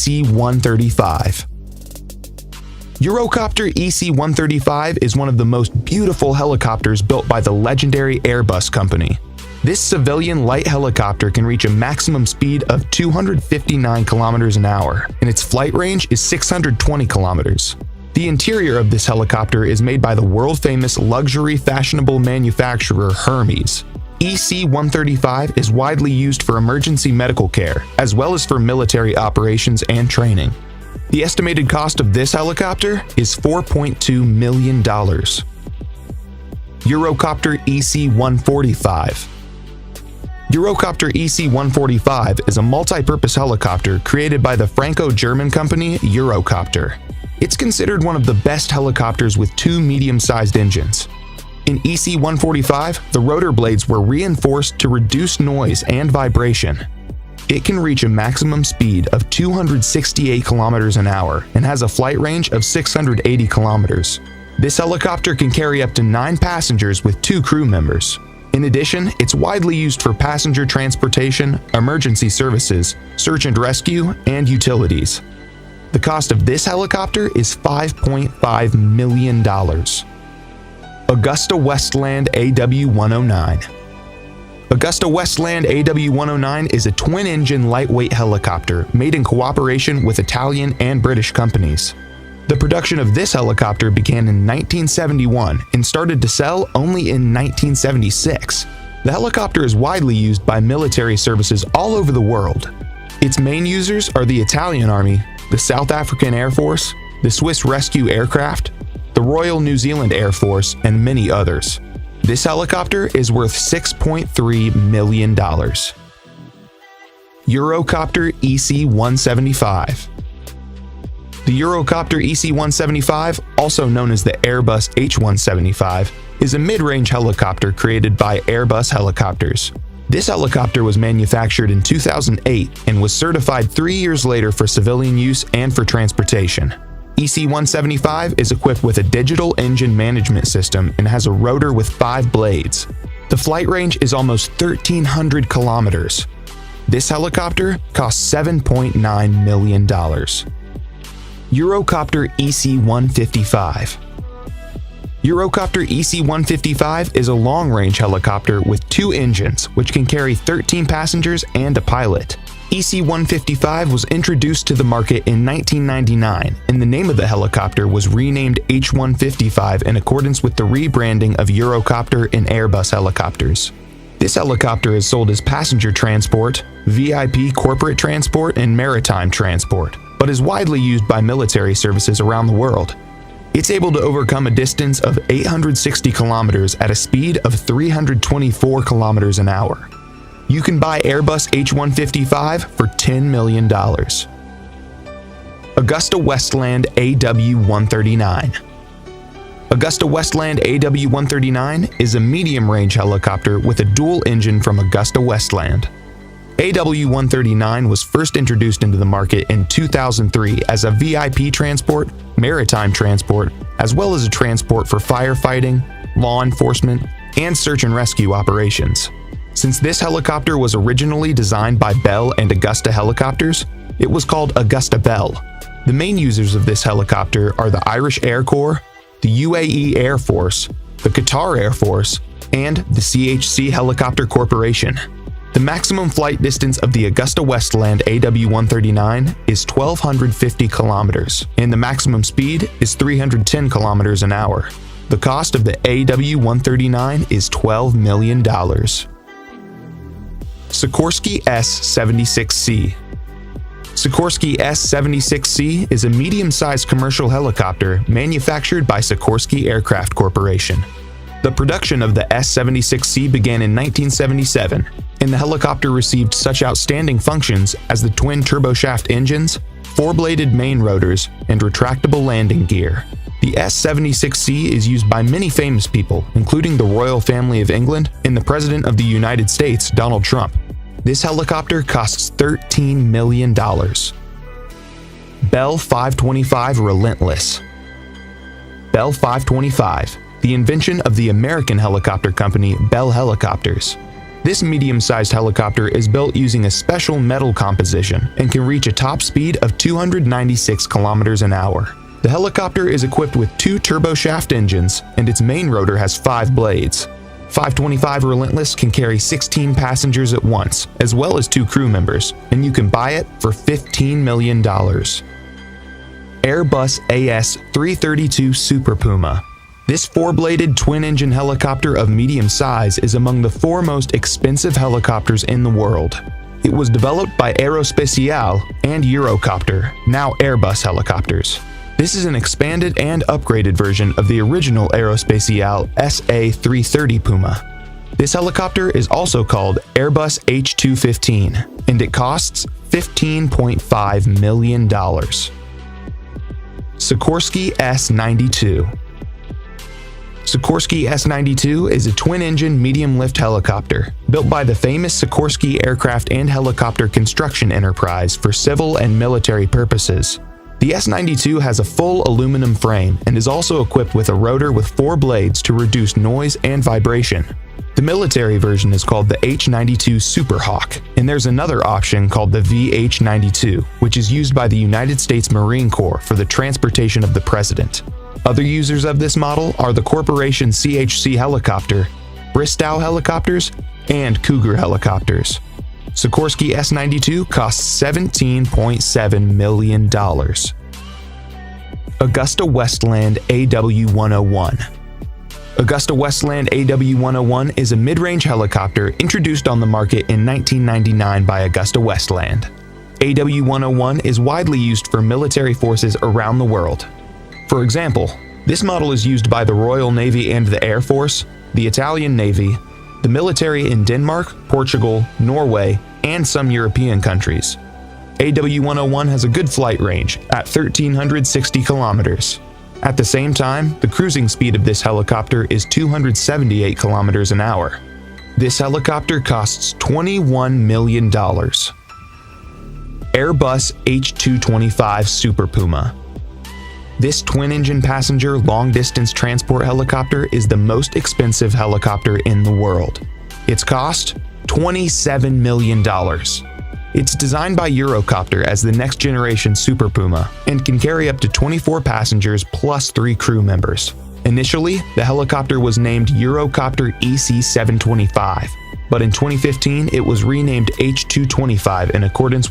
EC-135. Eurocopter EC-135 is one of the most beautiful helicopters built by the legendary Airbus company. This civilian light helicopter can reach a maximum speed of 259 kilometers an hour, and its flight range is 620 kilometers. The interior of this helicopter is made by the world-famous luxury fashionable manufacturer Hermes. EC-135 is widely used for emergency medical care, as well as for military operations and training. The estimated cost of this helicopter is $4.2 million. Eurocopter EC-145. Eurocopter EC-145 is a multi-purpose helicopter created by the Franco-German company Eurocopter. It's considered one of the best helicopters with two medium-sized engines. In EC-145, the rotor blades were reinforced to reduce noise and vibration. It can reach a maximum speed of 268 kilometers an hour and has a flight range of 680 kilometers. This helicopter can carry up to 9 passengers with 2 crew members. In addition, it's widely used for passenger transportation, emergency services, search and rescue, and utilities. The cost of this helicopter is $5.5 million. Augusta Westland AW109. Augusta Westland AW109 is a twin-engine lightweight helicopter made in cooperation with Italian and British companies. The production of this helicopter began in 1971 and started to sell only in 1976. The helicopter is widely used by military services all over the world. Its main users are the Italian Army, the South African Air Force, the Swiss Rescue Aircraft, the Royal New Zealand Air Force, and many others. This helicopter is worth $6.3 million. Eurocopter EC-175. The Eurocopter EC-175, also known as the Airbus H-175, is a mid-range helicopter created by Airbus Helicopters. This helicopter was manufactured in 2008 and was certified 3 years later for civilian use and for transportation. EC-175 is equipped with a digital engine management system and has a rotor with 5 blades. The flight range is almost 1,300 kilometers. This helicopter costs $7.9 million. Eurocopter EC-155. Eurocopter EC-155 is a long-range helicopter with 2 engines which can carry 13 passengers and a pilot. EC-155 was introduced to the market in 1999, and the name of the helicopter was renamed H-155 in accordance with the rebranding of Eurocopter and Airbus helicopters. This helicopter is sold as passenger transport, VIP corporate transport, and maritime transport, but is widely used by military services around the world. It's able to overcome a distance of 860 kilometers at a speed of 324 kilometers an hour. You can buy Airbus H-155 for $10 million. Augusta Westland AW139. Augusta Westland AW139 is a medium-range helicopter with a dual engine from Augusta Westland. AW139 was first introduced into the market in 2003 as a VIP transport, maritime transport, as well as a transport for firefighting, law enforcement, and search and rescue operations. Since this helicopter was originally designed by Bell and Augusta Helicopters, it was called Augusta Bell. The main users of this helicopter are the Irish Air Corps, the UAE Air Force, the Qatar Air Force, and the CHC Helicopter Corporation. The maximum flight distance of the Augusta Westland AW139 is 1,250 kilometers, and the maximum speed is 310 kilometers an hour. The cost of the AW139 is $12 million. Sikorsky S-76C. Sikorsky S-76C is a medium-sized commercial helicopter manufactured by Sikorsky Aircraft Corporation. The production of the S-76C began in 1977, and the helicopter received such outstanding functions as the twin turboshaft engines, 4-bladed main rotors, and retractable landing gear. The S-76C is used by many famous people, including the royal family of England and the President of the United States, Donald Trump. This helicopter costs $13 million. Bell 525 Relentless. Bell 525, the invention of the American helicopter company Bell Helicopters. This medium-sized helicopter is built using a special metal composition and can reach a top speed of 296 kilometers an hour. The helicopter is equipped with 2 turboshaft engines, and its main rotor has 5 blades. 525 Relentless can carry 16 passengers at once, as well as 2 crew members, and you can buy it for $15 million. Airbus AS-332 Super Puma. This 4-bladed twin-engine helicopter of medium size is among the 4 most expensive helicopters in the world. It was developed by Aerospatiale and Eurocopter, now Airbus helicopters. This is an expanded and upgraded version of the original Aerospatiale SA-330 Puma. This helicopter is also called Airbus H215, and it costs $15.5 million. Sikorsky S-92. Sikorsky S-92 is a twin-engine medium-lift helicopter built by the famous Sikorsky Aircraft and Helicopter Construction Enterprise for civil and military purposes. The S-92 has a full aluminum frame and is also equipped with a rotor with 4 blades to reduce noise and vibration. The military version is called the H-92 Super Hawk, and there's another option called the VH-92, which is used by the United States Marine Corps for the transportation of the president. Other users of this model are the Corporation CHC helicopter, Bristow helicopters, and Cougar helicopters. Sikorsky S-92 costs $17.7 million. Augusta Westland AW101. Augusta Westland AW101 is a mid-range helicopter introduced on the market in 1999 by Augusta Westland. AW101 is widely used for military forces around the world. For example, this model is used by the Royal Navy and the Air Force, the Italian Navy, the military in Denmark, Portugal, Norway, and some European countries. AW101 has a good flight range at 1,360 kilometers. At the same time, the cruising speed of this helicopter is 278 kilometers an hour. This helicopter costs $21 million. Airbus H225 Super Puma. This twin-engine passenger long-distance transport helicopter is the most expensive helicopter in the world. Its cost? $27 million. It's designed by Eurocopter as the next-generation Super Puma and can carry up to 24 passengers plus 3 crew members. Initially, the helicopter was named Eurocopter EC-725, but in 2015 it was renamed H225 in accordance with